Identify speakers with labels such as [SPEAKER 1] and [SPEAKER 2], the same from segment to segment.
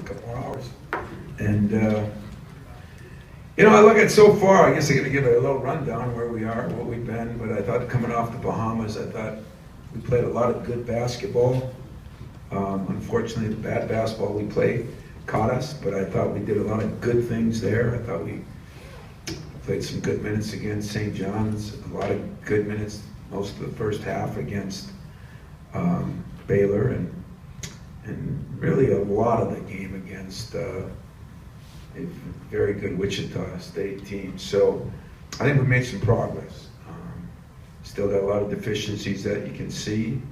[SPEAKER 1] couple more hours. And, you know, I look at so far, I guess I'm going to give it a little rundown where we are, what we've been, but I thought coming off the Bahamas, I thought we played a lot of good basketball. Unfortunately, the bad basketball we played caught us, but I thought we did a lot of good things there. I thought we played some good minutes against St. John's, a lot of good minutes most of the first half against Baylor, and really a lot of the game against a very good Wichita State team. So I think we made some progress. Still got a lot of deficiencies that you can see.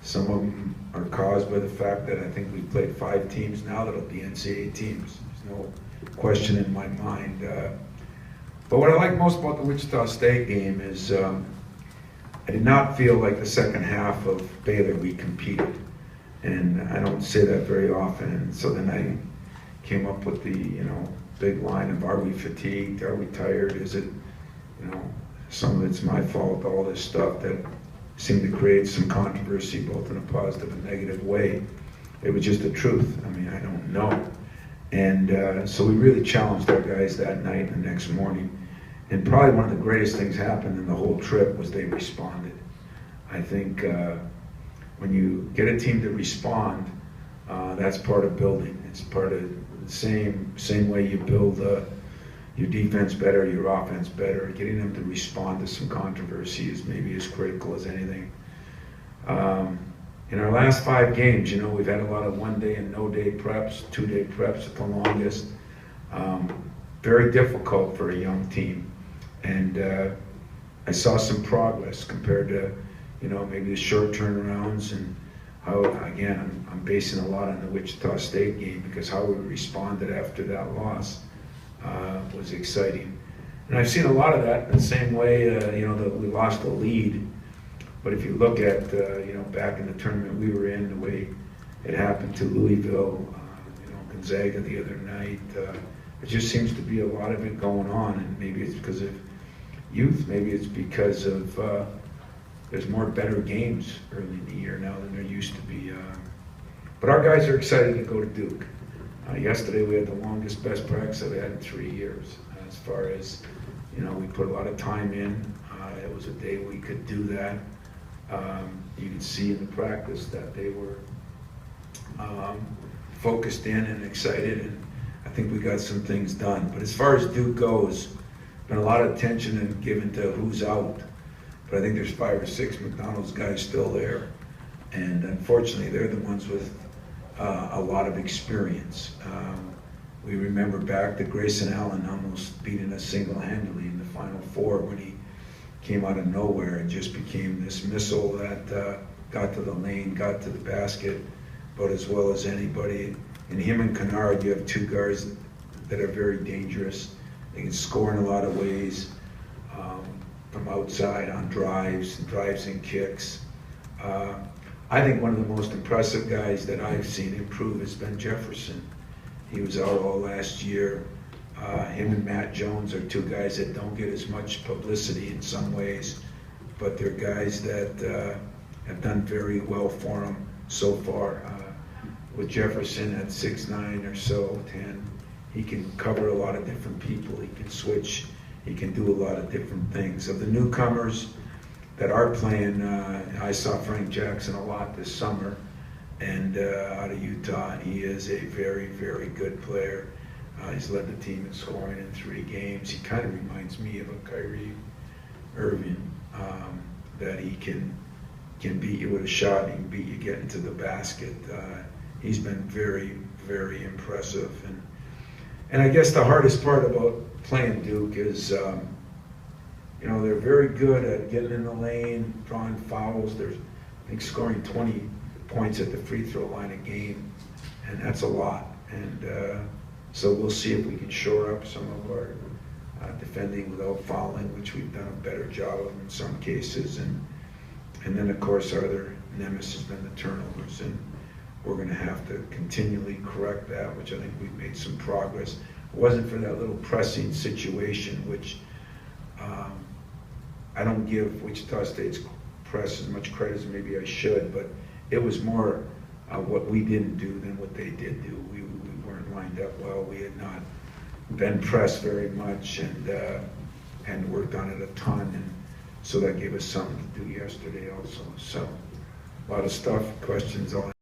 [SPEAKER 1] Some of them are caused by the fact that I think we've played 5 teams now that'll be NCAA teams. There's no question in my mind. But what I like most about the Wichita State game is I did not feel like the second half of Baylor we competed. And I don't say that very often. And so then I came up with the, you know, big line of, are we fatigued? Are we tired? Is it, you know, some of it's my fault, all this stuff that seemed to create some controversy both in a positive and negative way. It was just the truth. I mean, I don't know. And so we really challenged our guys that night and the next morning. And probably one of the greatest things happened in the whole trip was they responded. I think when you get a team to respond, that's part of building. It's part of the same way you build your defense better, your offense better. Getting them to respond to some controversy is maybe as critical as anything. In our last 5 games, you know, we've had a lot of 1-day and no-day preps, 2-day preps at the longest. Very difficult for a young team. And I saw some progress compared to, you know, maybe the short turnarounds, and how, again, I'm basing a lot on the Wichita State game because how we responded after that loss was exciting. And I've seen a lot of that in the same way, you know, that we lost the lead. But if you look at, you know, back in the tournament we were in, the way it happened to Louisville, you know, Gonzaga the other night, it just seems to be a lot of it going on. And maybe it's because of youth, maybe it's because of there's more better games early in the year now than there used to be. But our guys are excited to go to Duke. Yesterday we had the longest best practice I've had in 3 years. As far as, you know, we put a lot of time in. It was a day we could do that. You could see in the practice that they were focused in and excited, and I think we got some things done. But as far as Duke goes, been a lot of attention given to who's out. But I think there's 5 or 6 McDonald's guys still there. And unfortunately, they're the ones with a lot of experience. We remember back that Grayson Allen almost beating us single-handedly in the Final Four when he came out of nowhere and just became this missile that got to the lane, got to the basket, but as well as anybody. And him and Kennard, you have 2 guards that are very dangerous. They can score in a lot of ways, from outside on drives and kicks. I think one of the most impressive guys that I've seen improve has been Jefferson. He was out all last year. Him and Matt Jones are 2 guys that don't get as much publicity in some ways, but they're guys that have done very well for him so far. With Jefferson at 6'9" or so, 10, he can cover a lot of different people. He can switch. He can do a lot of different things. Of the newcomers that are playing, I saw Frank Jackson a lot this summer, and out of Utah, and he is a very, very good player. He's led the team in scoring in 3 games. He kind of reminds me of a Kyrie Irving, that he can beat you with a shot. He can beat you getting to the basket. He's been very, very impressive. And I guess the hardest part about playing Duke is, you know, they're very good at getting in the lane, drawing fouls. They're, I think, scoring 20 points at the free throw line a game, and that's a lot. And so we'll see if we can shore up some of our defending without fouling, which we've done a better job of in some cases. And then, of course, our other nemesis has been the turnovers, and we're going to have to continually correct that, which I think we've made some progress. It wasn't for that little pressing situation, which I don't give Wichita State's press as much credit as maybe I should, but it was more what we didn't do than what what they did do. We weren't lined up well. We had not been pressed very much and worked on it a ton. And so that gave us something to do yesterday also. So a lot of stuff, questions on